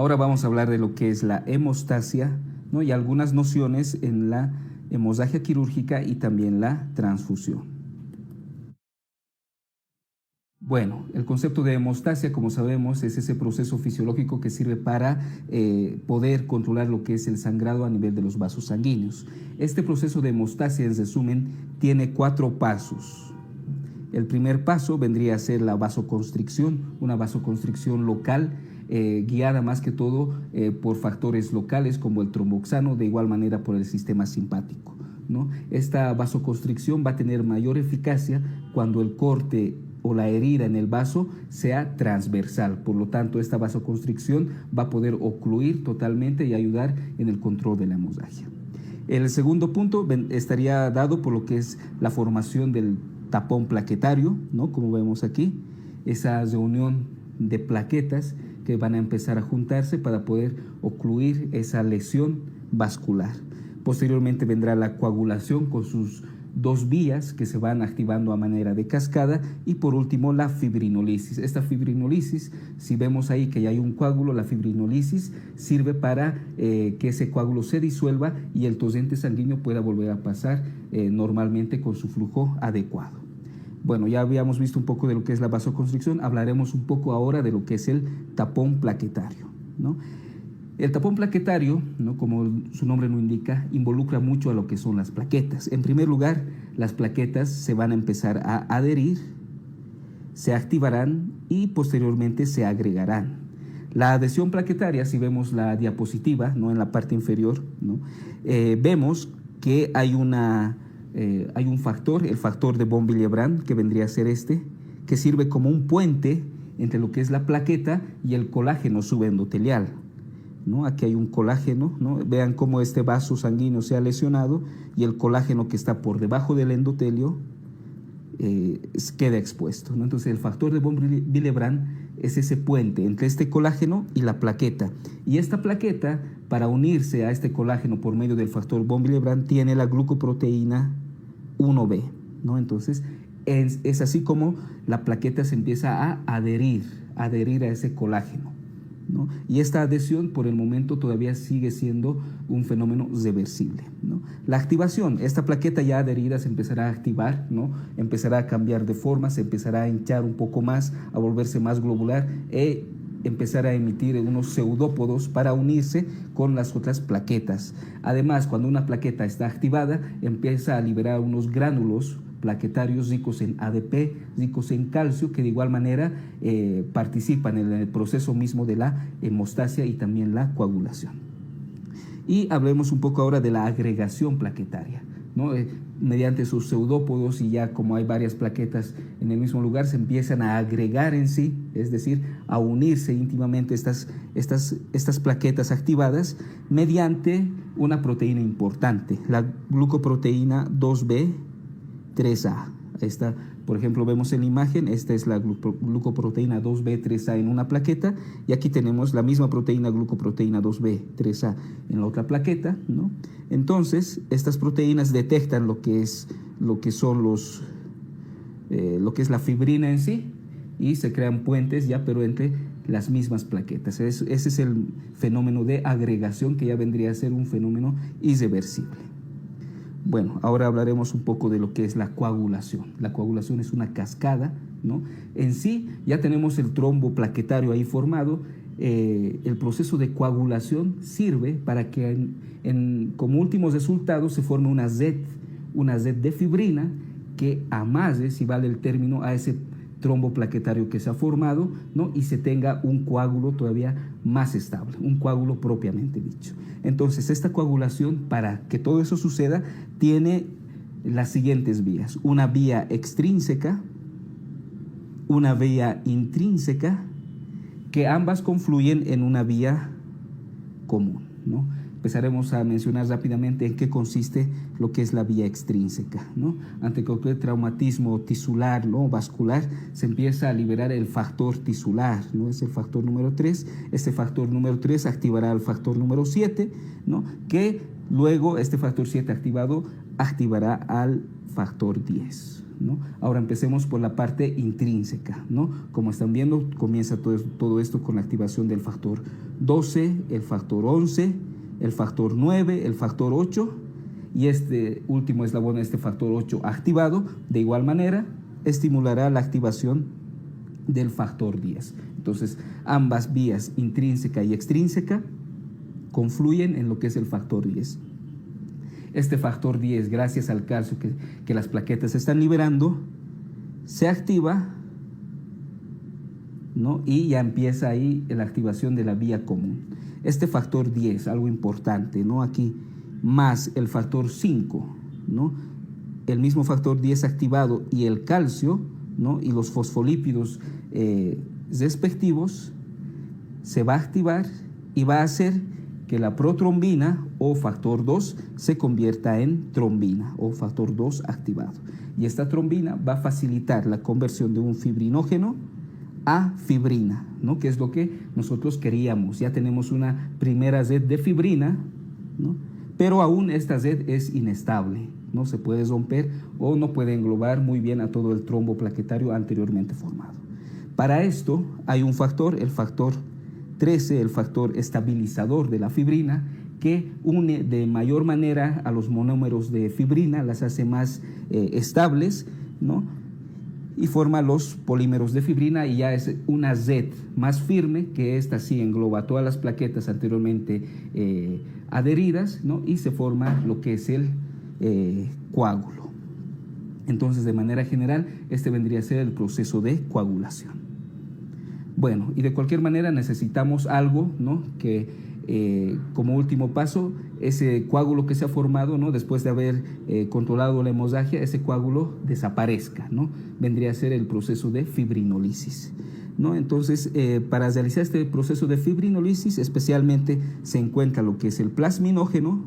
Ahora vamos a hablar de lo que es la hemostasia, ¿no? Y algunas nociones en la hemorragia quirúrgica y también la transfusión. Bueno, el concepto de hemostasia, como sabemos, es ese proceso fisiológico que sirve para poder controlar lo que es el sangrado a nivel de los vasos sanguíneos. Este proceso de hemostasia, en resumen, tiene 4 pasos. El primer paso vendría a ser la vasoconstricción, una vasoconstricción local, guiada más que todo por factores locales como el tromboxano, de igual manera por el sistema simpático, ¿no? Esta vasoconstricción va a tener mayor eficacia cuando el corte o la herida en el vaso sea transversal. Por lo tanto, esta vasoconstricción va a poder ocluir totalmente y ayudar en el control de la hemorragia. El segundo punto estaría dado por lo que es la formación del tapón plaquetario, ¿no? Como vemos aquí, esa reunión de plaquetas que van a empezar a juntarse para poder ocluir esa lesión vascular. Posteriormente vendrá la coagulación con sus 2 vías que se van activando a manera de cascada, y por último la fibrinolisis. Esta fibrinolisis, si vemos ahí que ya hay un coágulo, la fibrinolisis sirve para que ese coágulo se disuelva y el torrente sanguíneo pueda volver a pasar normalmente con su flujo adecuado. Bueno, ya habíamos visto un poco de lo que es la vasoconstricción, hablaremos un poco ahora de lo que es el tapón plaquetario, ¿no? El tapón plaquetario, ¿no?, como su nombre lo indica, involucra mucho a lo que son las plaquetas. En primer lugar, las plaquetas se van a empezar a adherir, se activarán y posteriormente se agregarán. La adhesión plaquetaria, si vemos la diapositiva, ¿no?, en la parte inferior, ¿no?, vemos que hay un factor, el factor de von Willebrand, que vendría a ser este, que sirve como un puente entre lo que es la plaqueta y el colágeno subendotelial, ¿no? Aquí hay un colágeno, ¿no? Vean cómo este vaso sanguíneo se ha lesionado y el colágeno que está por debajo del endotelio queda expuesto, ¿no? Entonces el factor de von Willebrand es ese puente entre este colágeno y la plaqueta, y esta plaqueta, para unirse a este colágeno por medio del factor von Willebrand, tiene la glucoproteína 1B, ¿no? Entonces es así como la plaqueta se empieza a adherir a ese colágeno, ¿no? Y esta adhesión por el momento todavía sigue siendo un fenómeno reversible, ¿no? La activación, esta plaqueta ya adherida se empezará a activar, ¿no? Empezará a cambiar de forma, se empezará a hinchar un poco más, a volverse más globular e empezar a emitir unos pseudópodos para unirse con las otras plaquetas. Además, cuando una plaqueta está activada, empieza a liberar unos gránulos plaquetarios ricos en ADP, ricos en calcio, que de igual manera participan en el proceso mismo de la hemostasia y también la coagulación. Y hablemos un poco ahora de la agregación plaquetaria, ¿no? Mediante sus pseudópodos, y ya como hay varias plaquetas en el mismo lugar, se empiezan a agregar en sí, es decir, a unirse íntimamente estas plaquetas activadas mediante una proteína importante, la glucoproteína 2B3A. Esta, por ejemplo, vemos en la imagen, esta es la glucoproteína 2B3A en una plaqueta, y aquí tenemos la misma proteína, glucoproteína 2B3A, en la otra plaqueta, ¿no? Entonces, estas proteínas detectan lo que es la fibrina en sí, y se crean puentes ya, pero entre las mismas plaquetas. Ese es el fenómeno de agregación, que ya vendría a ser un fenómeno irreversible. Bueno, ahora hablaremos un poco de lo que es la coagulación. La coagulación es una cascada, ¿no? En sí, ya tenemos el trombo plaquetario ahí formado. El proceso de coagulación sirve para que como último resultado se forme una red de fibrina que amarre, si vale el término, a ese trombo plaquetario que se ha formado, ¿no? Y se tenga un coágulo todavía más estable, un coágulo propiamente dicho. Entonces, esta coagulación, para que todo eso suceda, tiene las siguientes vías: una vía extrínseca, una vía intrínseca, que ambas confluyen en una vía común, ¿no? Empezaremos a mencionar rápidamente en qué consiste lo que es la vía extrínseca, ¿no? Ante cualquier traumatismo tisular, ¿no?, vascular, se empieza a liberar el factor tisular, ¿no? Es el factor número 3. Este factor número 3 activará el factor número 7, ¿no?, que luego este factor 7 activado activará al factor 10, ¿no? Ahora empecemos por la parte intrínseca, ¿no? Como están viendo, comienza todo esto con la activación del factor 12, el factor 11, el factor 9, el factor 8, y este último eslabón, este factor 8 activado, de igual manera, estimulará la activación del factor 10. Entonces, ambas vías, intrínseca y extrínseca, confluyen en lo que es el factor 10. Este factor 10, gracias al calcio que las plaquetas están liberando, se activa, ¿no? Y ya empieza ahí la activación de la vía común. Este factor 10, algo importante, ¿no? Aquí, más el factor 5, ¿no? El mismo factor 10 activado y el calcio, ¿no? Y los fosfolípidos respectivos, se va a activar y va a hacer que la protrombina o factor 2 se convierta en trombina o factor 2 activado. Y esta trombina va a facilitar la conversión de un fibrinógeno a fibrina, ¿no? Que es lo que nosotros queríamos. Ya tenemos una primera red de fibrina, ¿no? Pero aún esta red es inestable, no se puede romper o no puede englobar muy bien a todo el trombo plaquetario anteriormente formado. Para esto hay un factor, el factor 13, el factor estabilizador de la fibrina, que une de mayor manera a los monómeros de fibrina, las hace más estables, ¿no? Y forma los polímeros de fibrina, y ya es una red más firme, que esta sí engloba todas las plaquetas anteriormente adheridas, ¿no? Y se forma lo que es el coágulo. Entonces, de manera general, este vendría a ser el proceso de coagulación. Bueno, y de cualquier manera necesitamos algo, ¿no? Que como último paso, ese coágulo que se ha formado, ¿no? Después de haber controlado la hemorragia, ese coágulo desaparezca, ¿no? Vendría a ser el proceso de fibrinólisis, ¿no? Entonces, para realizar este proceso de fibrinólisis, especialmente se encuentra lo que es el plasminógeno,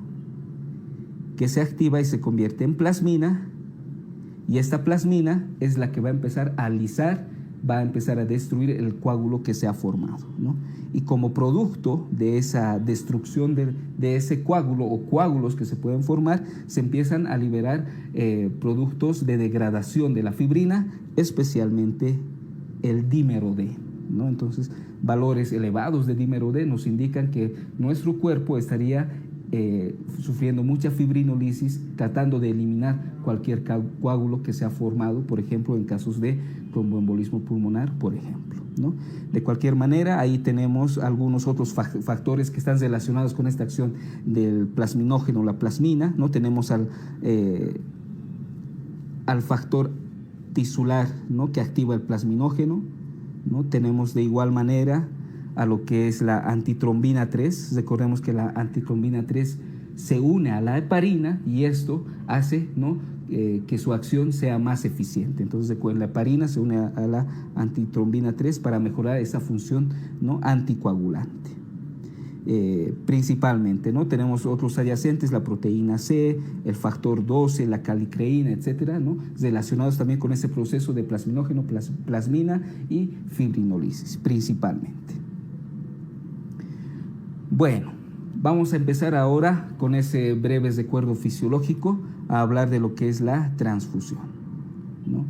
que se activa y se convierte en plasmina, y esta plasmina es la que va a empezar a alisar, va a empezar a destruir el coágulo que se ha formado, ¿no? Y como producto de esa destrucción de ese coágulo o coágulos que se pueden formar, se empiezan a liberar productos de degradación de la fibrina, especialmente el dímero D, ¿no? Entonces, valores elevados de dímero D nos indican que nuestro cuerpo estaría sufriendo mucha fibrinólisis, tratando de eliminar cualquier coágulo que se ha formado, por ejemplo, en casos de tromboembolismo pulmonar, por ejemplo, ¿no? De cualquier manera, ahí tenemos algunos otros factores que están relacionados con esta acción del plasminógeno, la plasmina, ¿no? Tenemos al factor tisular, ¿no? Que activa el plasminógeno, ¿no? Tenemos de igual manera a lo que es la antitrombina 3. Recordemos que la antitrombina 3 se une a la heparina, y esto hace, ¿no? Que su acción sea más eficiente. Entonces, la heparina se une a la antitrombina 3 para mejorar esa función, ¿no? Anticoagulante. Principalmente, ¿no? Tenemos otros adyacentes, la proteína C, el factor 12, la calicreína, etcétera, ¿no? Relacionados también con ese proceso de plasminógeno, plasmina y fibrinólisis, principalmente. Bueno, vamos a empezar ahora con ese breve recuerdo fisiológico a hablar de lo que es la transfusión, ¿no?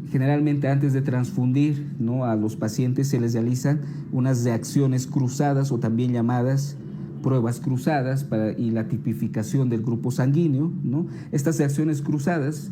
Generalmente antes de transfundir, ¿no? A los pacientes se les realizan unas reacciones cruzadas, o también llamadas pruebas cruzadas, y la tipificación del grupo sanguíneo, ¿no? Estas reacciones cruzadas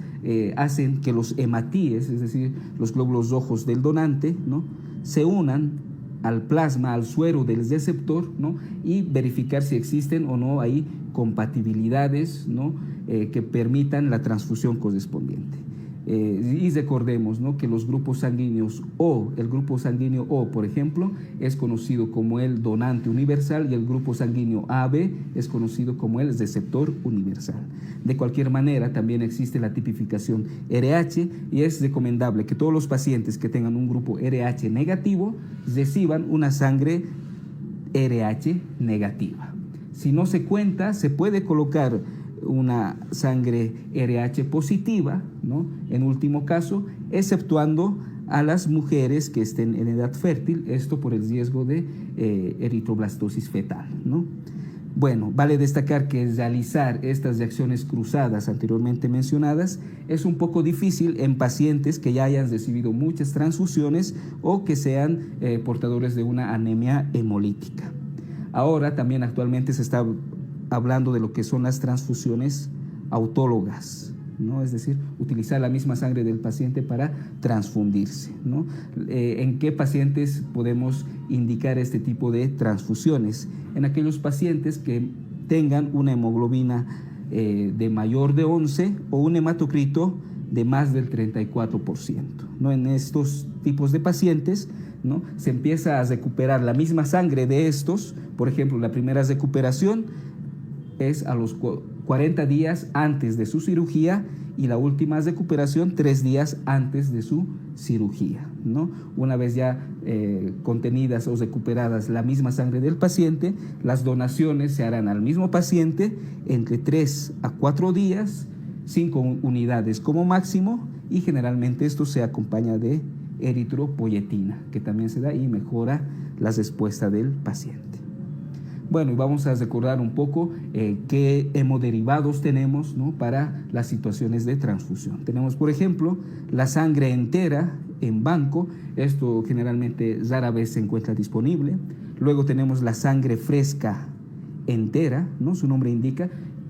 hacen que los hematíes, es decir, los glóbulos rojos del donante, ¿no? Se unan al plasma, al suero del receptor, ¿no? Y verificar si existen o no ahí compatibilidades, ¿no? Que permitan la transfusión correspondiente. Y recordemos, ¿no? Que los grupos sanguíneos O, el grupo sanguíneo O, por ejemplo, es conocido como el donante universal, y el grupo sanguíneo AB es conocido como el receptor universal. De cualquier manera, también existe la tipificación RH, y es recomendable que todos los pacientes que tengan un grupo RH negativo reciban una sangre RH negativa. Si no se cuenta, se puede colocar una sangre RH positiva, ¿no? En último caso, exceptuando a las mujeres que estén en edad fértil, esto por el riesgo de eritroblastosis fetal, ¿no? Bueno, vale destacar que realizar estas reacciones cruzadas anteriormente mencionadas es un poco difícil en pacientes que ya hayan recibido muchas transfusiones o que sean portadores de una anemia hemolítica. Ahora también actualmente se está hablando de lo que son las transfusiones autólogas, ¿no? Es decir, utilizar la misma sangre del paciente para transfundirse, ¿no? ¿En qué pacientes podemos indicar este tipo de transfusiones? En aquellos pacientes que tengan una hemoglobina de mayor de 11 o un hematocrito de más del 34%, ¿no? En estos tipos de pacientes, ¿no?, se empieza a recuperar la misma sangre de estos. Por ejemplo, la primera recuperación es a los 40 días antes de su cirugía y la última recuperación 3 días antes de su cirugía, ¿no? Una vez ya contenidas o recuperadas la misma sangre del paciente, las donaciones se harán al mismo paciente entre 3 a 4 días, 5 unidades como máximo, y generalmente esto se acompaña de eritropoyetina, que también se da y mejora la respuesta del paciente. Bueno, y vamos a recordar un poco qué hemoderivados tenemos, ¿no?, para las situaciones de transfusión. Tenemos, por ejemplo, la sangre entera en banco. Esto generalmente rara vez se encuentra disponible. Luego tenemos la sangre fresca entera, ¿no? Su nombre indica,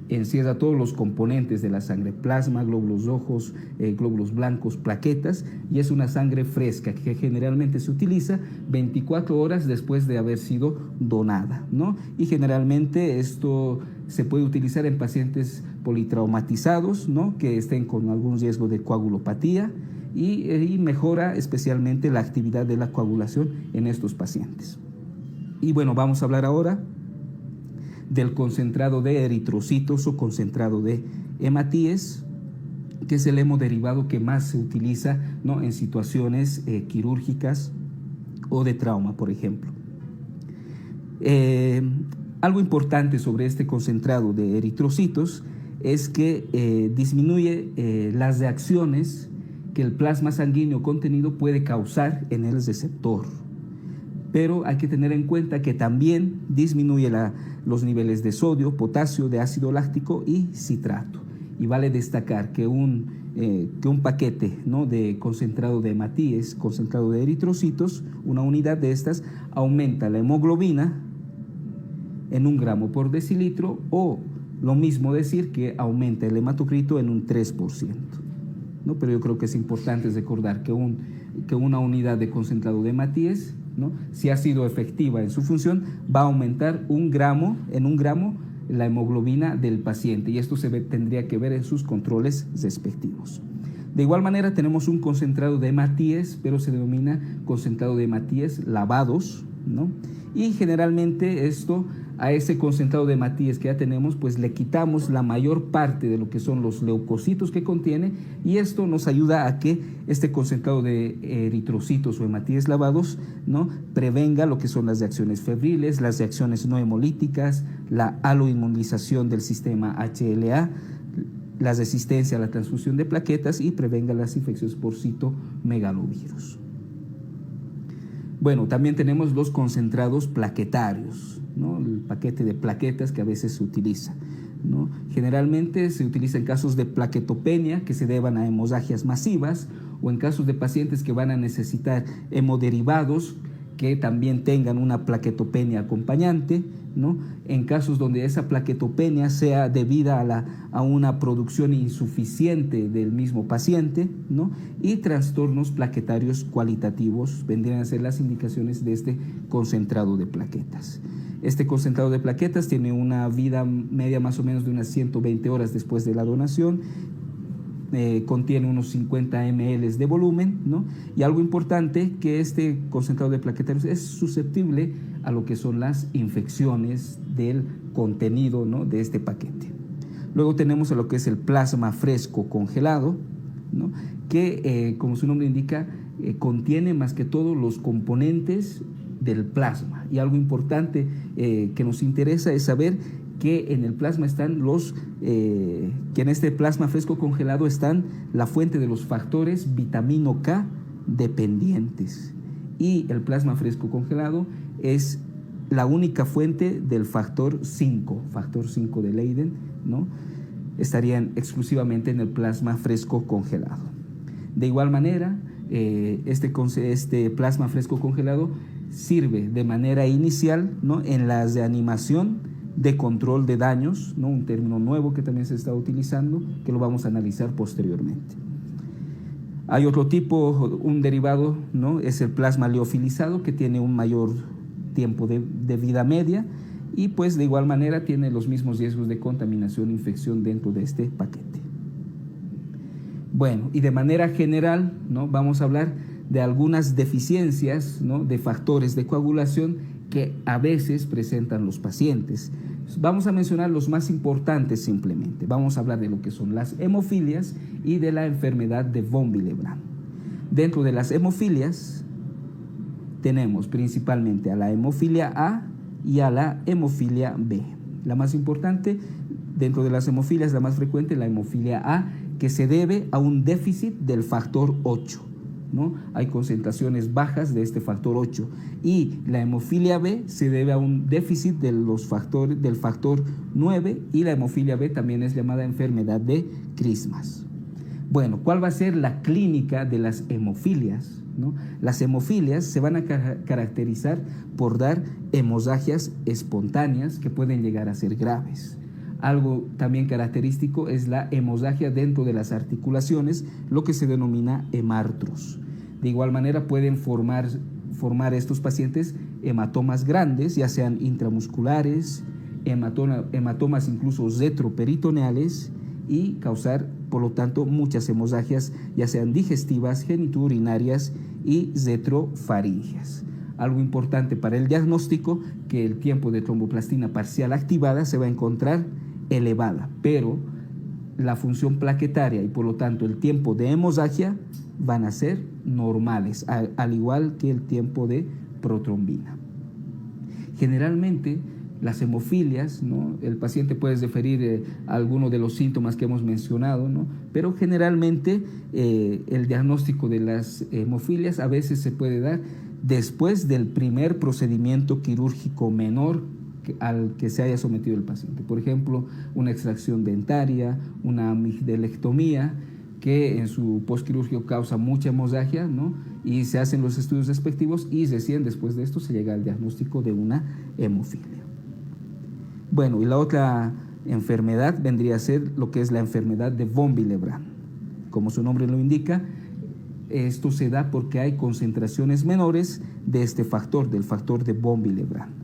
encierra todos los componentes de la sangre: plasma, glóbulos rojos, glóbulos blancos, plaquetas, y es una sangre fresca que generalmente se utiliza 24 horas después de haber sido donada, ¿no? Y generalmente esto se puede utilizar en pacientes politraumatizados, ¿no?, que estén con algún riesgo de coagulopatía, y mejora especialmente la actividad de la coagulación en estos pacientes. Y bueno, vamos a hablar ahora del concentrado de eritrocitos o concentrado de hematíes, que es el hemoderivado que más se utiliza, ¿no?, en situaciones quirúrgicas o de trauma, por ejemplo. Algo importante sobre este concentrado de eritrocitos es que disminuye las reacciones que el plasma sanguíneo contenido puede causar en el receptor. Pero hay que tener en cuenta que también disminuye los niveles de sodio, potasio, de ácido láctico y citrato. Y vale destacar que un paquete, ¿no?, de concentrado de hematíes, concentrado de eritrocitos, una unidad de estas, aumenta la hemoglobina en 1 gramo por decilitro, o lo mismo decir que aumenta el hematocrito en un 3%. ¿No? Pero yo creo que es importante recordar que una unidad de concentrado de hematíes, ¿no?, si ha sido efectiva en su función, va a aumentar en 1 gramo la hemoglobina del paciente, y esto tendría que ver en sus controles respectivos. De igual manera tenemos un concentrado de hematíes, pero se denomina concentrado de hematíes lavados, ¿no? Y generalmente a ese concentrado de hematíes que ya tenemos, pues le quitamos la mayor parte de lo que son los leucocitos que contiene, y esto nos ayuda a que este concentrado de eritrocitos o hematíes lavados, ¿no?, prevenga lo que son las reacciones febriles, las reacciones no hemolíticas, la aloinmunización del sistema HLA, la resistencia a la transfusión de plaquetas, y prevenga las infecciones por citomegalovirus. Bueno, también tenemos los concentrados plaquetarios, ¿no?, el paquete de plaquetas que a veces se utiliza, ¿no? Generalmente se utiliza en casos de plaquetopenia que se deban a hemorragias masivas, o en casos de pacientes que van a necesitar hemoderivados que también tengan una plaquetopenia acompañante, ¿no?, en casos donde esa plaquetopenia sea debida a una producción insuficiente del mismo paciente, ¿no?, y trastornos plaquetarios cualitativos vendrían a ser las indicaciones de este concentrado de plaquetas. Este concentrado de plaquetas tiene una vida media más o menos de unas 120 horas después de la donación. Contiene unos 50 ml de volumen, ¿no? Y algo importante, que este concentrado de plaquetarios es susceptible a lo que son las infecciones del contenido, ¿no?, de este paquete. Luego tenemos a lo que es el plasma fresco congelado, ¿no?, que como su nombre indica, contiene más que todo los componentes del plasma. Y algo importante que nos interesa es saber que en el plasma están que en este plasma fresco congelado están la fuente de los factores vitamina K dependientes, y el plasma fresco congelado es la única fuente del factor 5 de Leiden, ¿no? Estarían exclusivamente en el plasma fresco congelado. De igual manera, este plasma fresco congelado sirve de manera inicial, ¿no?, en las de animación de control de daños, ¿no?, un término nuevo que también se está utilizando, que lo vamos a analizar posteriormente. Hay otro tipo, un derivado, ¿no?, es el plasma liofilizado, que tiene un mayor tiempo de vida media y pues de igual manera tiene los mismos riesgos de contaminación e infección dentro de este paquete. Bueno, y de manera general, ¿no?, vamos a hablar de algunas deficiencias, ¿no?, de factores de coagulación que a veces presentan los pacientes. Vamos a mencionar los más importantes simplemente. Vamos a hablar de lo que son las hemofilias y de la enfermedad de von Willebrand. Dentro de las hemofilias tenemos principalmente a la hemofilia A y a la hemofilia B. La más importante dentro de las hemofilias, la más frecuente, la hemofilia A, que se debe a un déficit del factor 8, ¿no? Hay concentraciones bajas de este factor 8. Y la hemofilia B se debe a un déficit del factor 9, y la hemofilia B también es llamada enfermedad de Christmas. Bueno, ¿cuál va a ser la clínica de las hemofilias, ¿no? Las hemofilias se van a caracterizar por dar hemosagias espontáneas que pueden llegar a ser graves. Algo también característico es la hemosagia dentro de las articulaciones, lo que se denomina hemartros. De igual manera pueden formar estos pacientes hematomas grandes, ya sean intramusculares, hematomas incluso retroperitoneales, y causar, por lo tanto, muchas hemosagias, ya sean digestivas, genitourinarias y retrofaringeas. Algo importante para el diagnóstico, que el tiempo de tromboplastina parcial activada se va a encontrar elevada, pero la función plaquetaria y por lo tanto el tiempo de hemosagia van a ser normales, al igual que el tiempo de protrombina. Generalmente las hemofilias, ¿no?, el paciente puede referir alguno de los síntomas que hemos mencionado, ¿no?, pero generalmente el diagnóstico de las hemofilias a veces se puede dar después del primer procedimiento quirúrgico menor al que se haya sometido el paciente. Por ejemplo, una extracción dentaria, una amigdalectomía, que en su postquirúrgico causa mucha hemosagia, ¿no?, y se hacen los estudios respectivos y recién después de esto se llega al diagnóstico de una hemofilia. Bueno, y la otra enfermedad vendría a ser lo que es la enfermedad de von Willebrand. Como su nombre lo indica, esto se da porque hay concentraciones menores de este factor, del factor de von Willebrand.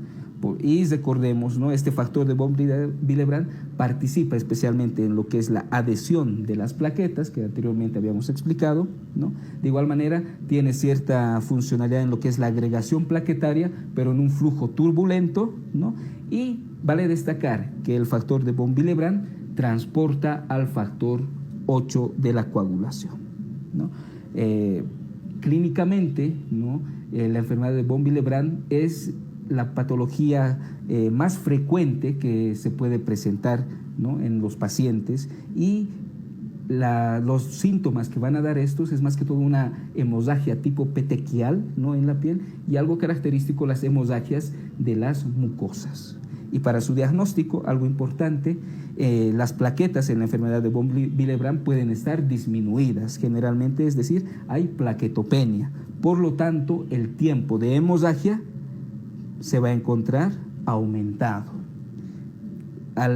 Y recordemos, ¿no?, este factor de von Willebrand participa especialmente en lo que es la adhesión de las plaquetas, que anteriormente habíamos explicado, ¿no? De igual manera, tiene cierta funcionalidad en lo que es la agregación plaquetaria, pero en un flujo turbulento, ¿no? Y vale destacar que el factor de von Willebrand transporta al factor 8 de la coagulación, ¿no? Clínicamente, ¿no?, la enfermedad de von Willebrand es la patología más frecuente que se puede presentar, ¿no?, en los pacientes, y los síntomas que van a dar estos es más que todo una hemosagia tipo petequial, ¿no?, en la piel, y algo característico, las hemosagias de las mucosas. Y para su diagnóstico, algo importante, las plaquetas en la enfermedad de von Willebrand pueden estar disminuidas generalmente, es decir, hay plaquetopenia. Por lo tanto, el tiempo de hemosagia se va a encontrar aumentado.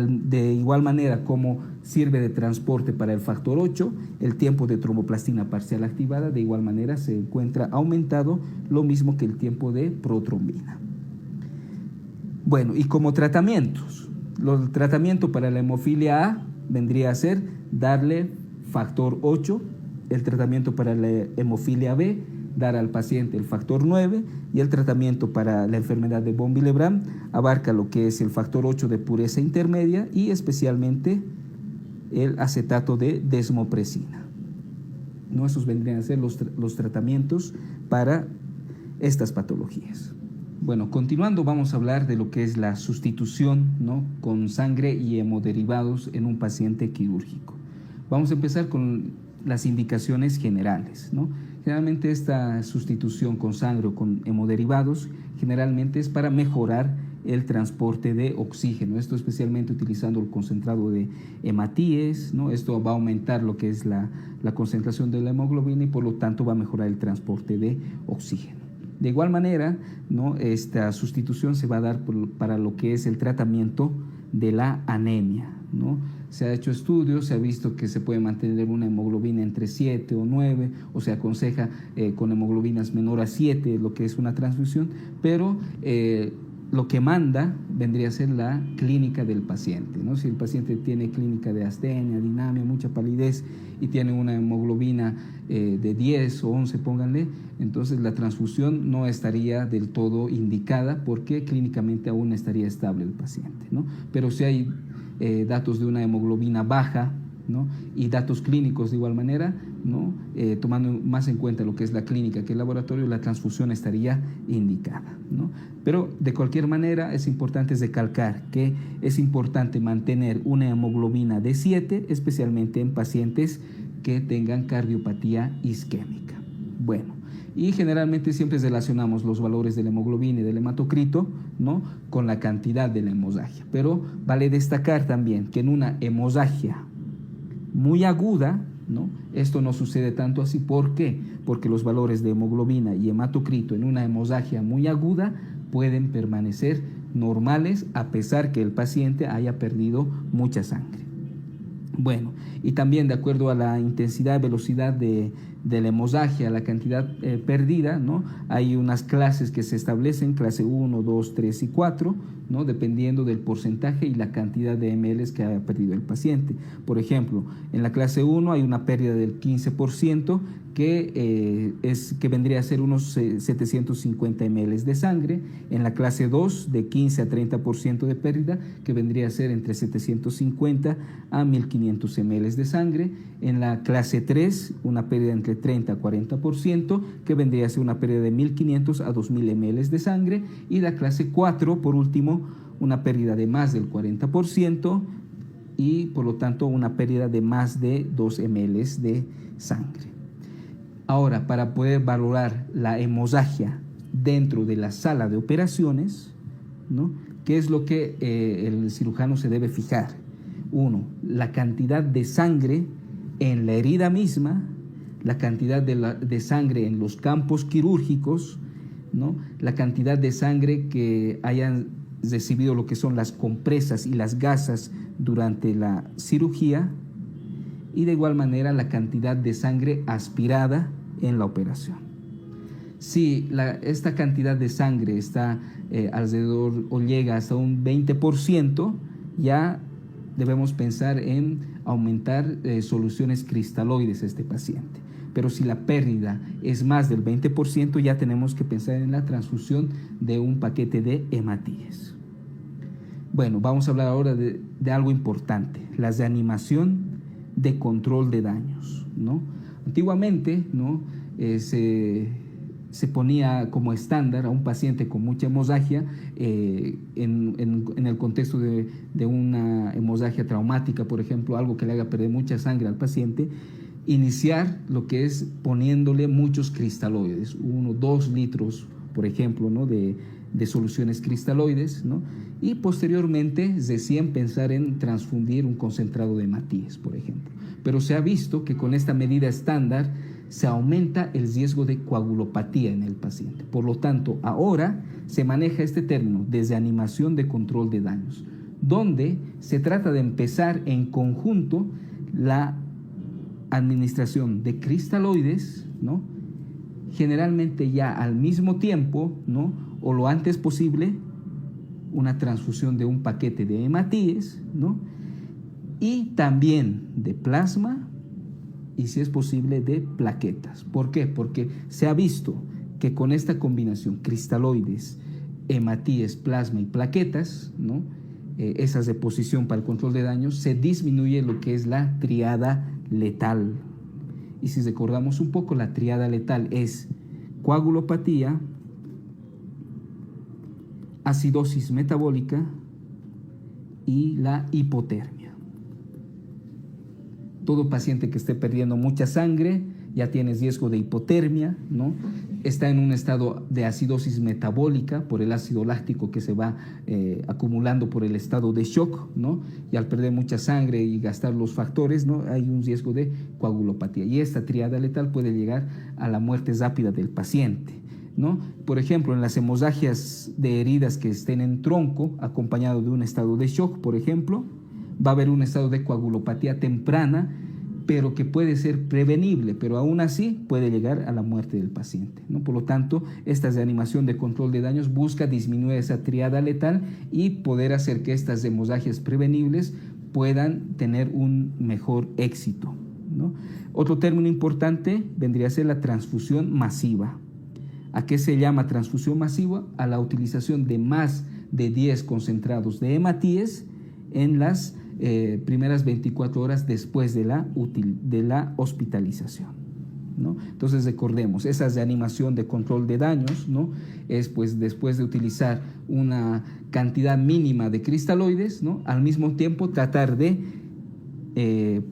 De igual manera como sirve de transporte para el factor 8, el tiempo de tromboplastina parcial activada de igual manera se encuentra aumentado, lo mismo que el tiempo de protrombina. Bueno, y como tratamientos, el tratamiento para la hemofilia A vendría a ser darle factor 8, el tratamiento para la hemofilia B, dar al paciente el factor 9, y el tratamiento para la enfermedad de von Willebrand abarca lo que es el factor 8 de pureza intermedia y especialmente el acetato de desmopresina, ¿no? Esos vendrían a ser los tratamientos para estas patologías. Bueno, continuando vamos a hablar de lo que es la sustitución, ¿no?, con sangre y hemoderivados en un paciente quirúrgico. Vamos a empezar con las indicaciones generales, ¿no? Generalmente esta sustitución con sangre o con hemoderivados generalmente es para mejorar el transporte de oxígeno, esto especialmente utilizando el concentrado de hematíes, ¿no? Esto va a aumentar lo que es la concentración de la hemoglobina y por lo tanto va a mejorar el transporte de oxígeno. De igual manera, ¿no? Esta sustitución se va a dar para lo que es el tratamiento de la anemia, ¿no? Se ha hecho estudios, se ha visto que se puede mantener una hemoglobina entre 7 o 9, o se aconseja con hemoglobinas menor a 7 lo que es una transfusión, pero lo que manda vendría a ser la clínica del paciente, ¿no? Si el paciente tiene clínica de astenia, dinamia, mucha palidez y tiene una hemoglobina de 10 o 11, pónganle, entonces la transfusión no estaría del todo indicada porque clínicamente aún estaría estable el paciente, ¿no? Pero si hay datos de una hemoglobina baja, ¿no? Y datos clínicos de igual manera, ¿no? Tomando más en cuenta lo que es la clínica que el laboratorio, la transfusión estaría indicada, ¿no? Pero de cualquier manera es importante recalcar que es importante mantener una hemoglobina de 7, especialmente en pacientes que tengan cardiopatía isquémica. Bueno, y generalmente siempre relacionamos los valores de la hemoglobina y del hematocrito, ¿no? Con la cantidad de la hemorragia, pero vale destacar también que en una hemorragia muy aguda, ¿no? Esto no sucede tanto así. ¿Por qué? Porque los valores de hemoglobina y hematocrito en una hemorragia muy aguda pueden permanecer normales a pesar que el paciente haya perdido mucha sangre. Bueno, y también de acuerdo a la intensidad y velocidad de la hemorragia, la cantidad perdida, ¿no? Hay unas clases que se establecen, clase 1, 2, 3 y 4, ¿no? Dependiendo del porcentaje y la cantidad de ml que haya perdido el paciente. Por ejemplo, en la clase 1 hay una pérdida del 15%, que vendría a ser unos 750 ml de sangre. En la clase 2, de 15 a 30% de pérdida, que vendría a ser entre 750 a 1500 ml de sangre. En la clase 3, una pérdida entre 30 a 40%, que vendría a ser una pérdida de 1500 a 2000 ml de sangre. Y la clase 4, por último, una pérdida de más del 40% y por lo tanto una pérdida de más de 2 ml de sangre. Ahora, para poder valorar la hemorragia dentro de la sala de operaciones, ¿no? ¿Qué es lo que el cirujano se debe fijar? Uno, la cantidad de sangre en la herida misma, la cantidad de sangre en los campos quirúrgicos, ¿no? La cantidad de sangre que hayan recibido lo que son las compresas y las gasas durante la cirugía, y de igual manera la cantidad de sangre aspirada en la operación. Si esta cantidad de sangre está alrededor o llega hasta un 20%, ya debemos pensar en aumentar soluciones cristaloides a este paciente. Pero si la pérdida es más del 20%, ya tenemos que pensar en la transfusión de un paquete de hematíes. Bueno, vamos a hablar ahora de algo importante, la reanimación de control de daños, ¿no? Antiguamente, ¿no? Se ponía como estándar a un paciente con mucha hemorragia, en el contexto de una hemorragia traumática, por ejemplo, algo que le haga perder mucha sangre al paciente, iniciar lo que es poniéndole muchos cristaloides, 1, 2 litros, por ejemplo, ¿no? de soluciones cristaloides, ¿no? Y posteriormente recién pensar en transfundir un concentrado de hematíes, por ejemplo. Pero se ha visto que con esta medida estándar se aumenta el riesgo de coagulopatía en el paciente. Por lo tanto, ahora se maneja este término de reanimación de control de daños, donde se trata de empezar en conjunto la administración de cristaloides, ¿no? Generalmente ya al mismo tiempo, ¿no? O lo antes posible, una transfusión de un paquete de hematíes, ¿no? Y también de plasma y, si es posible, de plaquetas. ¿Por qué? Porque se ha visto que con esta combinación, cristaloides, hematíes, plasma y plaquetas, ¿no? Esa reposición para el control de daños, se disminuye lo que es la triada letal. Y si recordamos un poco, la triada letal es coagulopatía, acidosis metabólica y la hipotermia. Todo paciente que esté perdiendo mucha sangre ya tiene riesgo de hipotermia, ¿no? Está en un estado de acidosis metabólica por el ácido láctico que se va acumulando por el estado de shock, ¿no? Y al perder mucha sangre y gastar los factores, ¿no? Hay un riesgo de coagulopatía. Y esta triada letal puede llegar a la muerte rápida del paciente, ¿no? Por ejemplo, en las hemorragias de heridas que estén en tronco, acompañado de un estado de shock, por ejemplo, va a haber un estado de coagulopatía temprana, pero que puede ser prevenible, pero aún así puede llegar a la muerte del paciente, ¿no? Por lo tanto, esta reanimación de control de daños busca disminuir esa triada letal y poder hacer que estas hemorragias prevenibles puedan tener un mejor éxito, ¿no? Otro término importante vendría a ser la transfusión masiva. ¿A qué se llama transfusión masiva? A la utilización de más de 10 concentrados de hematíes en las primeras 24 horas después de la hospitalización, ¿no? Entonces recordemos, esa reanimación de control de daños, ¿no? Es pues después de utilizar una cantidad mínima de cristaloides, ¿no? Al mismo tiempo tratar de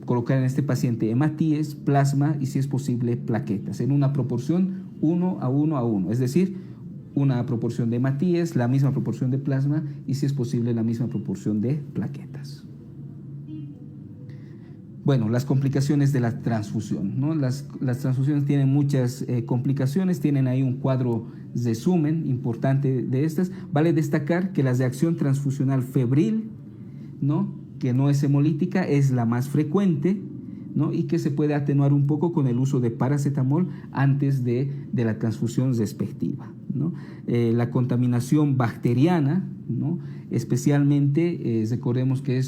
colocar en este paciente hematíes, plasma y si es posible plaquetas en una proporción 1 a 1 a 1, es decir, una proporción de hematíes, la misma proporción de plasma y si es posible la misma proporción de plaquetas. Bueno, las complicaciones de la transfusión, ¿no? Las transfusiones tienen muchas complicaciones, tienen ahí un cuadro resumen importante de estas. Vale destacar que la reacción transfusional febril, ¿no? Que no es hemolítica, es la más frecuente, ¿no? Y que se puede atenuar un poco con el uso de paracetamol antes de la transfusión respectiva, ¿no? La contaminación bacteriana, ¿no? Especialmente, recordemos que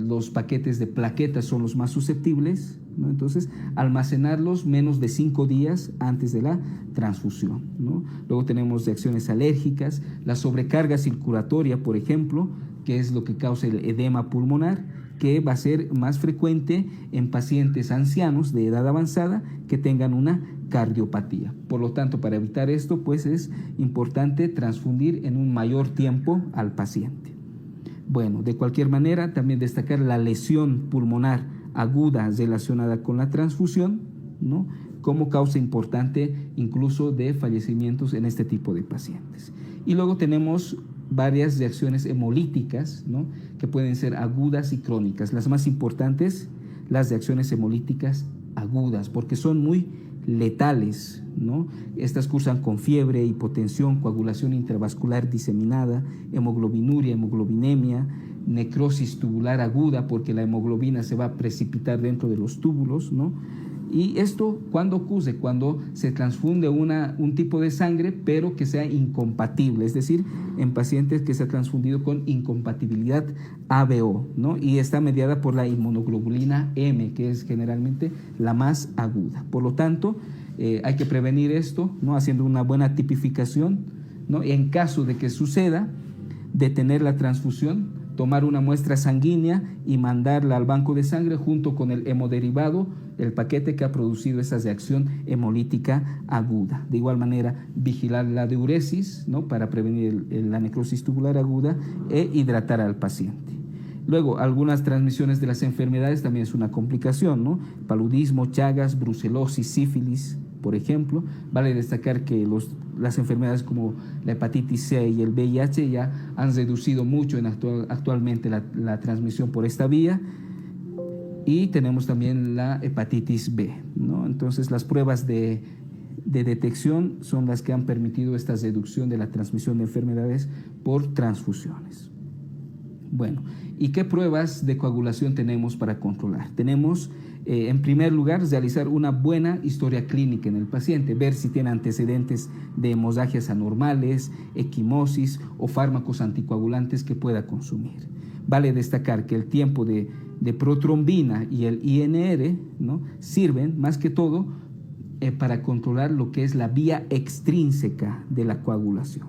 los paquetes de plaquetas son los más susceptibles, ¿no? Entonces, almacenarlos menos de 5 días antes de la transfusión, ¿no? Luego tenemos reacciones alérgicas, la sobrecarga circulatoria, por ejemplo, que es lo que causa el edema pulmonar, que va a ser más frecuente en pacientes ancianos de edad avanzada que tengan una cardiopatía. Por lo tanto, para evitar esto, pues es importante transfundir en un mayor tiempo al paciente. Bueno, de cualquier manera, también destacar la lesión pulmonar aguda relacionada con la transfusión, ¿no? Como causa importante incluso de fallecimientos en este tipo de pacientes. Y luego tenemos varias reacciones hemolíticas, ¿no? Que pueden ser agudas y crónicas. Las más importantes, las reacciones hemolíticas agudas, porque son muy letales, ¿no? Estas cursan con fiebre, hipotensión, coagulación intravascular diseminada, hemoglobinuria, hemoglobinemia, necrosis tubular aguda, porque la hemoglobina se va a precipitar dentro de los túbulos, ¿no? Y esto, ¿cuándo ocurre? Cuando se transfunde un tipo de sangre, pero que sea incompatible, es decir, en pacientes que se ha transfundido con incompatibilidad ABO, ¿no? Y está mediada por la inmunoglobulina M, que es generalmente la más aguda. Por lo tanto, hay que prevenir esto, ¿no? Haciendo una buena tipificación, ¿no? En caso de que suceda, detener la transfusión, tomar una muestra sanguínea y mandarla al banco de sangre junto con el hemodiderivado, el paquete que ha producido esa reacción hemolítica aguda. De igual manera, vigilar la diuresis, ¿no? Para prevenir la necrosis tubular aguda e hidratar al paciente. Luego, algunas transmisiones de las enfermedades también es una complicación, ¿no? Paludismo, Chagas, brucelosis, sífilis, por ejemplo. Vale destacar que las enfermedades como la hepatitis C y el VIH ya han reducido mucho actualmente la transmisión por esta vía. Y tenemos también la hepatitis B, ¿no? Entonces, las pruebas de detección son las que han permitido esta reducción de la transmisión de enfermedades por transfusiones. Bueno, ¿y qué pruebas de coagulación tenemos para controlar? Tenemos, en primer lugar, realizar una buena historia clínica en el paciente, ver si tiene antecedentes de hemorragias anormales, equimosis o fármacos anticoagulantes que pueda consumir. Vale destacar que el tiempo de protrombina y el INR, ¿no? Sirven más que todo para controlar lo que es la vía extrínseca de la coagulación.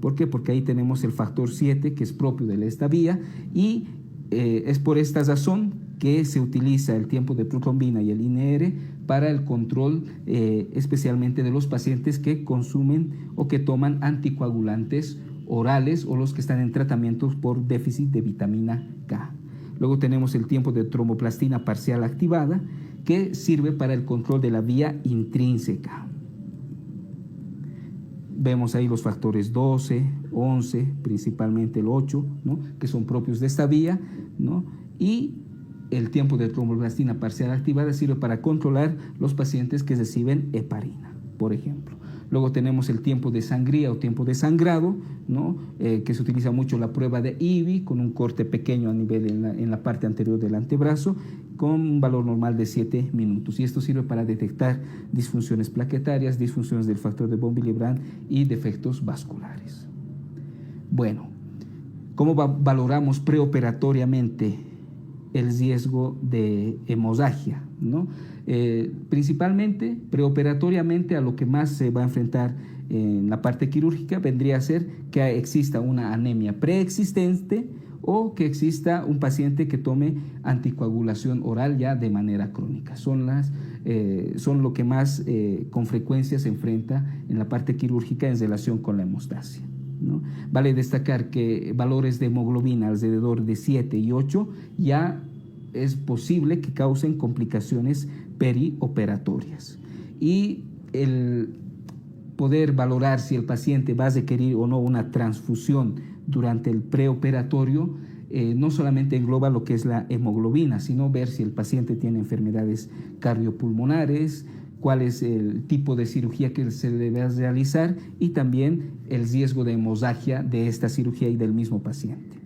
¿Por qué? Porque ahí tenemos el factor 7 que es propio de esta vía y es por esta razón que se utiliza el tiempo de protrombina y el INR para el control especialmente de los pacientes que consumen o que toman anticoagulantes orales o los que están en tratamientos por déficit de vitamina K. Luego tenemos el tiempo de tromboplastina parcial activada, que sirve para el control de la vía intrínseca. Vemos ahí los factores 12, 11, principalmente el 8, ¿no?, que son propios de esta vía, ¿no?, y el tiempo de tromboblastina parcial activada sirve para controlar los pacientes que reciben heparina, por ejemplo. Luego tenemos el tiempo de sangría o tiempo de sangrado, ¿no?, que se utiliza mucho la prueba de IBI con un corte pequeño a nivel en la parte anterior del antebrazo con un valor normal de 7 minutos. Y esto sirve para detectar disfunciones plaquetarias, disfunciones del factor de von Willebrand y defectos vasculares. Bueno, ¿cómo valoramos preoperatoriamente el riesgo de hemorragia, ¿no? Principalmente, preoperatoriamente, a lo que más se va a enfrentar en la parte quirúrgica vendría a ser que exista una anemia preexistente o que exista un paciente que tome anticoagulación oral ya de manera crónica. Son lo que más con frecuencia se enfrenta en la parte quirúrgica en relación con la hemostasia, ¿no? Vale destacar que valores de hemoglobina alrededor de 7 y 8 ya es posible que causen complicaciones perioperatorias. Y el poder valorar si el paciente va a requerir o no una transfusión durante el preoperatorio no solamente engloba lo que es la hemoglobina, sino ver si el paciente tiene enfermedades cardiopulmonares, cuál es el tipo de cirugía que se debe realizar y también el riesgo de hemorragia de esta cirugía y del mismo paciente,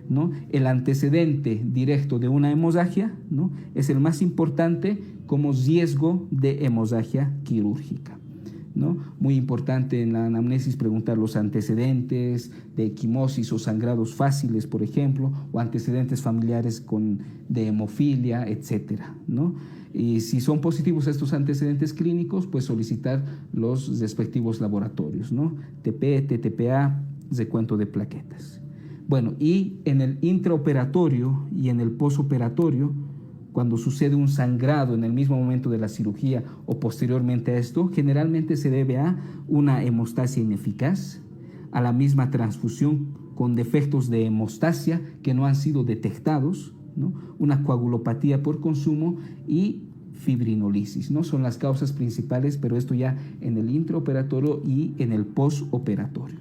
¿no? El antecedente directo de una hemorragia, ¿no?, es el más importante como riesgo de hemorragia quirúrgica, ¿no? Muy importante en la anamnesis preguntar los antecedentes de equimosis o sangrados fáciles, por ejemplo, o antecedentes familiares de hemofilia, etcétera, ¿no? Y si son positivos estos antecedentes clínicos, pues solicitar los respectivos laboratorios, ¿no? TP, TTPA, recuento de plaquetas. Bueno, y en el intraoperatorio y en el posoperatorio, cuando sucede un sangrado en el mismo momento de la cirugía o posteriormente a esto, generalmente se debe a una hemostasia ineficaz, a la misma transfusión con defectos de hemostasia que no han sido detectados, ¿no?, una coagulopatía por consumo y fibrinolisis, ¿no? Son las causas principales, pero esto ya en el intraoperatorio y en el posoperatorio.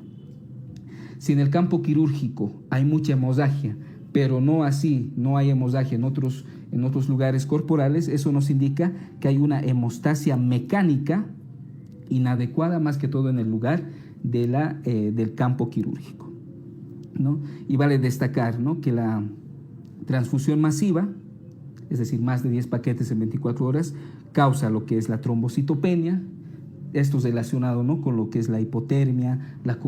Si en el campo quirúrgico hay mucha hemorragia, pero no hay hemorragia en otros lugares corporales, eso nos indica que hay una hemostasia mecánica inadecuada, más que todo en el lugar del campo quirúrgico, ¿no? Y vale destacar, ¿no?, que la transfusión masiva, es decir, más de 10 paquetes en 24 horas, causa lo que es la trombocitopenia. Esto es relacionado, ¿no?, con lo que es la hipotermia, la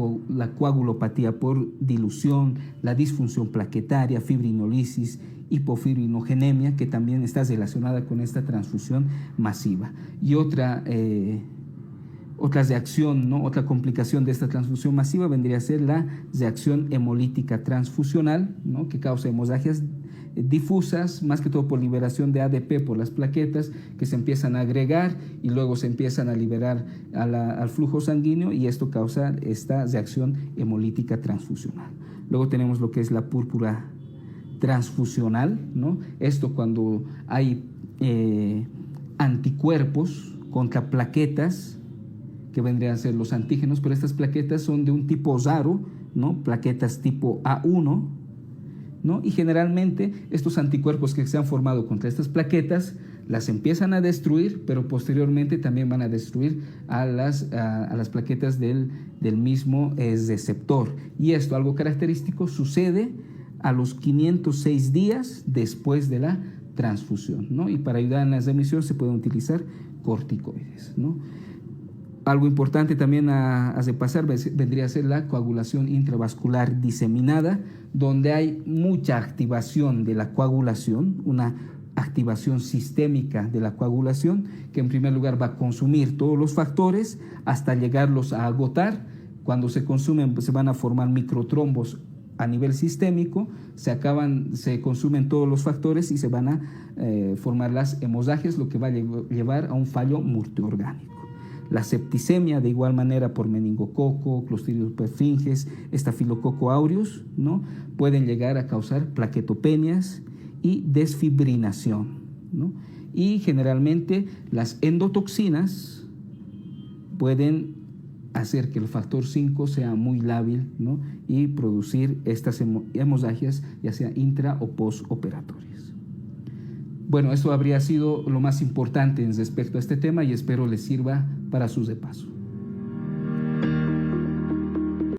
coagulopatía por dilución, la disfunción plaquetaria, fibrinolisis, hipofibrinogenemia, que también está relacionada con esta transfusión masiva. Y otra reacción, ¿no?, otra complicación de esta transfusión masiva vendría a ser la reacción hemolítica transfusional, ¿no?, que causa hemorragias difusas, más que todo por liberación de ADP por las plaquetas que se empiezan a agregar y luego se empiezan a liberar al flujo sanguíneo, y esto causa esta reacción hemolítica transfusional. Luego tenemos lo que es la púrpura transfusional, ¿no? Esto cuando hay anticuerpos contra plaquetas que vendrían a ser los antígenos, pero estas plaquetas son de un tipo raro, ¿no?, plaquetas tipo A1, ¿no? Y generalmente estos anticuerpos que se han formado contra estas plaquetas las empiezan a destruir, pero posteriormente también van a destruir a las plaquetas del mismo receptor. Y esto, algo característico, sucede a los 506 días después de la transfusión, ¿no? Y para ayudar en la remisión se pueden utilizar corticoides, ¿no? Algo importante también a repasar vendría a ser la coagulación intravascular diseminada, donde hay mucha activación de la coagulación, una activación sistémica de la coagulación, que en primer lugar va a consumir todos los factores hasta llegarlos a agotar. Cuando se consumen, se van a formar microtrombos a nivel sistémico, se consumen todos los factores y se van a formar las hemorragias, lo que va a llevar a un fallo multiorgánico. La septicemia, de igual manera, por meningococo, Clostridium perfringens, Staphylococcus aureus, ¿no?, pueden llegar a causar plaquetopenias y desfibrinación, ¿no? y generalmente las endotoxinas pueden hacer que el factor 5 sea muy lábil, ¿no? Y producir estas hemorragias, ya sea intra o postoperatorias. Bueno, eso habría sido lo más importante en respecto a este tema y espero les sirva para sus de paso.